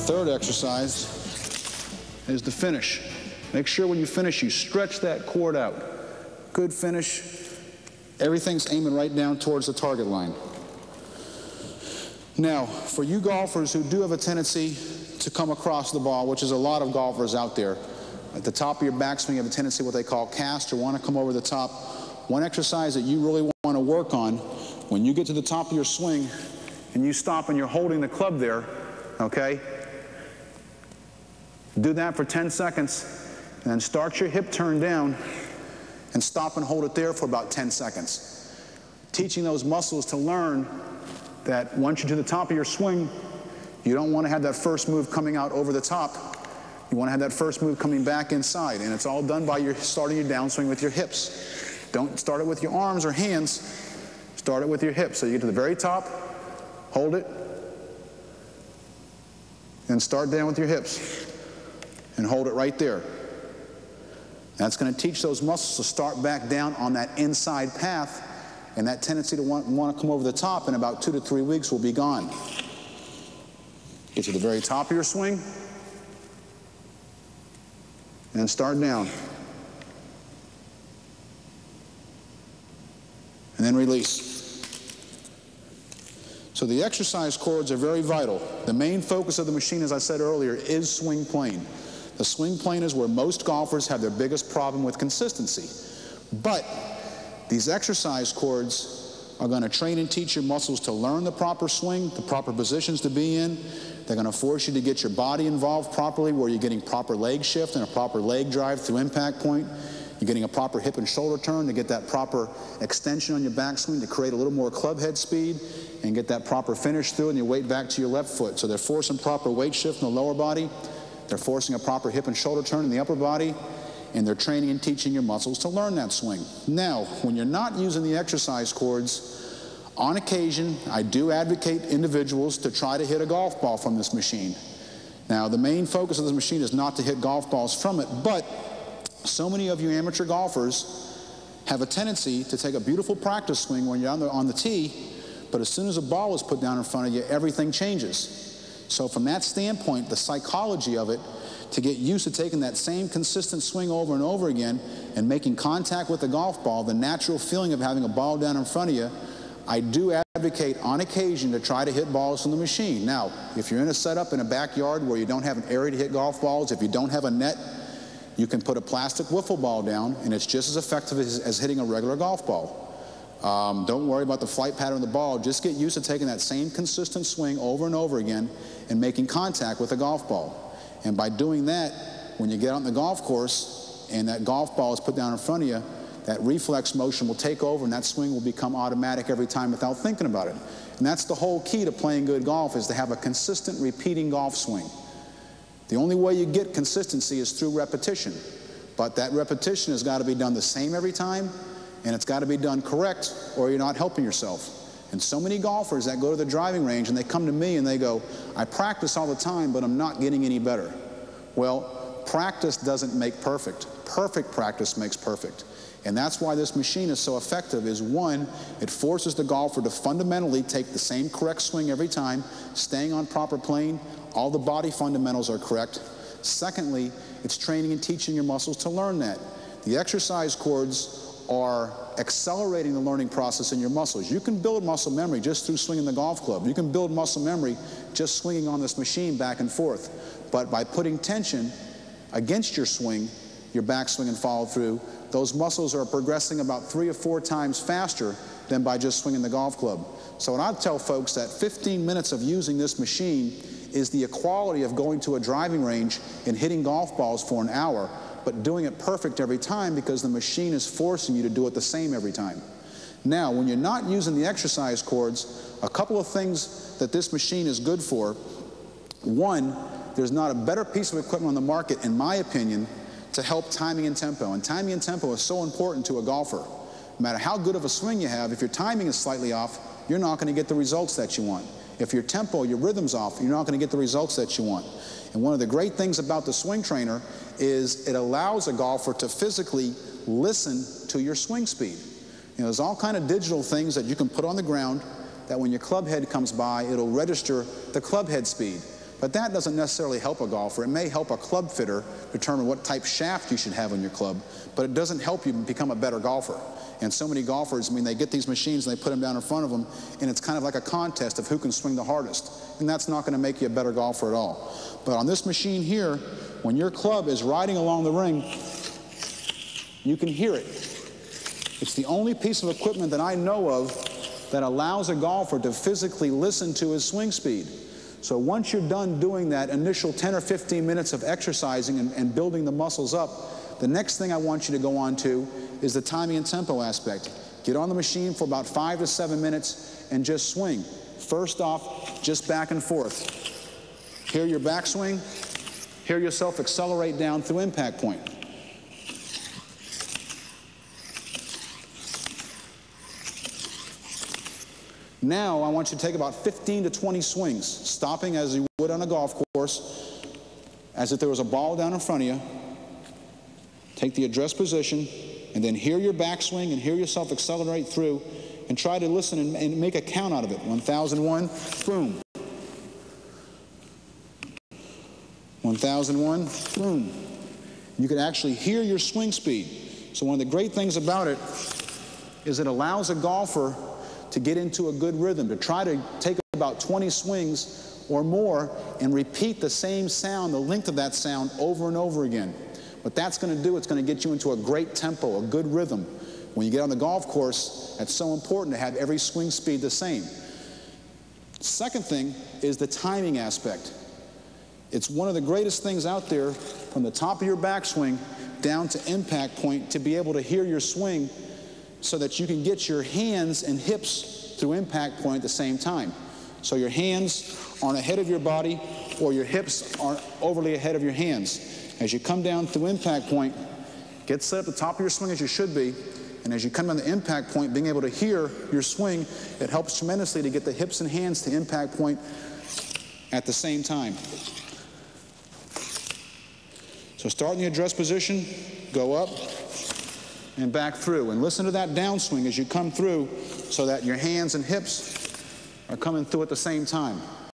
third exercise is the finish. Make sure when you finish, you stretch that cord out. Good finish. Everything's aiming right down towards the target line. Now, for you golfers who do have a tendency to come across the ball, which is a lot of golfers out there, at the top of your backswing, you have a tendency what they call cast or want to come over the top. One exercise that you really want to work on, when you get to the top of your swing and you stop and you're holding the club there, okay? Do that for 10 seconds, and then start your hip turn down and stop and hold it there for about 10 seconds. Teaching those muscles to learn that once you're to the top of your swing, you don't want to have that first move coming out over the top. You want to have that first move coming back inside, and it's all done by starting your downswing with your hips. Don't start it with your arms or hands. Start it with your hips. So you get to the very top, hold it, and start down with your hips, and hold it right there. That's going to teach those muscles to start back down on that inside path, and that tendency to want to come over the top in about 2 to 3 weeks will be gone. Get to the very top of your swing, and start down. And then release. So the exercise cords are very vital. The main focus of the machine, as I said earlier, is swing plane. The swing plane is where most golfers have their biggest problem with consistency. But these exercise cords are going to train and teach your muscles to learn the proper swing, the proper positions to be in. They're going to force you to get your body involved properly, where you're getting proper leg shift and a proper leg drive through impact point. You're getting a proper hip and shoulder turn to get that proper extension on your backswing to create a little more club head speed and get that proper finish through and your weight back to your left foot. So they're forcing proper weight shift in the lower body. They're forcing a proper hip and shoulder turn in the upper body, and they're training and teaching your muscles to learn that swing. Now, when you're not using the exercise cords, on occasion, I do advocate individuals to try to hit a golf ball from this machine. Now, the main focus of this machine is not to hit golf balls from it, but so many of you amateur golfers have a tendency to take a beautiful practice swing when you're on the tee, but as soon as a ball is put down in front of you, everything changes. So from that standpoint, the psychology of it, to get used to taking that same consistent swing over and over again and making contact with the golf ball, the natural feeling of having a ball down in front of you, I do advocate on occasion to try to hit balls from the machine. Now, if you're in a setup in a backyard where you don't have an area to hit golf balls, if you don't have a net, you can put a plastic wiffle ball down, and it's just as effective as hitting a regular golf ball. Don't worry about the flight pattern of the ball. Just get used to taking that same consistent swing over and over again and making contact with the golf ball. And by doing that, when you get on the golf course and that golf ball is put down in front of you, that reflex motion will take over and that swing will become automatic every time without thinking about it. And that's the whole key to playing good golf, is to have a consistent repeating golf swing. The only way you get consistency is through repetition. But that repetition has got to be done the same every time, and it's got to be done correct, or you're not helping yourself. And so many golfers that go to the driving range and they come to me and they go, I practice all the time, but I'm not getting any better. Well, practice doesn't make perfect. Perfect practice makes perfect. And that's why this machine is so effective, is one, it forces the golfer to fundamentally take the same correct swing every time, staying on proper plane. All the body fundamentals are correct. Secondly, it's training and teaching your muscles to learn that. The exercise cords are accelerating the learning process in your muscles. You can build muscle memory just through swinging the golf club. You can build muscle memory just swinging on this machine back and forth. But by putting tension against your swing, your backswing and follow through, those muscles are progressing about 3 or 4 times faster than by just swinging the golf club. So what I tell folks, that 15 minutes of using this machine is the equality of going to a driving range and hitting golf balls for an hour, but doing it perfect every time, because the machine is forcing you to do it the same every time. Now, when you're not using the exercise cords, a couple of things that this machine is good for. One, there's not a better piece of equipment on the market, in my opinion, to help timing and tempo. And timing and tempo is so important to a golfer. No matter how good of a swing you have, if your timing is slightly off, you're not going to get the results that you want. If your tempo, your rhythm's off, you're not going to get the results that you want. And one of the great things about the Swing Trainer is it allows a golfer to physically listen to your swing speed. You know, there's all kind of digital things that you can put on the ground that when your club head comes by, it'll register the club head speed. But that doesn't necessarily help a golfer. It may help a club fitter determine what type shaft you should have on your club, but it doesn't help you become a better golfer. And so many golfers, I mean, they get these machines and they put them down in front of them, and it's kind of like a contest of who can swing the hardest. And that's not going to make you a better golfer at all. But on this machine here, when your club is riding along the ring, you can hear it. It's the only piece of equipment that I know of that allows a golfer to physically listen to his swing speed. So once you're done doing that initial 10 or 15 minutes of exercising and building the muscles up, the next thing I want you to go on to is the timing and tempo aspect. Get on the machine for about 5 to 7 minutes and just swing. First off, just back and forth. Hear your backswing. Hear yourself accelerate down through impact point. Now I want you to take about 15 to 20 swings, stopping as you would on a golf course, as if there was a ball down in front of you. Take the address position, and then hear your backswing and hear yourself accelerate through, and try to listen and make a count out of it. 1001, boom. 1001, boom. You can actually hear your swing speed. So one of the great things about it is it allows a golfer to get into a good rhythm, to try to take about 20 swings or more and repeat the same sound, the length of that sound, over and over again. What that's going to do, it's going to get you into a great tempo, a good rhythm. When you get on the golf course, it's so important to have every swing speed the same. Second thing is the timing aspect. It's one of the greatest things out there, from the top of your backswing down to impact point, to be able to hear your swing so that you can get your hands and hips through impact point at the same time. So your hands aren't ahead of your body, or your hips aren't overly ahead of your hands. As you come down through impact point, get set up at the top of your swing as you should be, and as you come down the impact point, being able to hear your swing, it helps tremendously to get the hips and hands to impact point at the same time. So start in the address position, go up, and back through. And listen to that downswing as you come through, so that your hands and hips are coming through at the same time.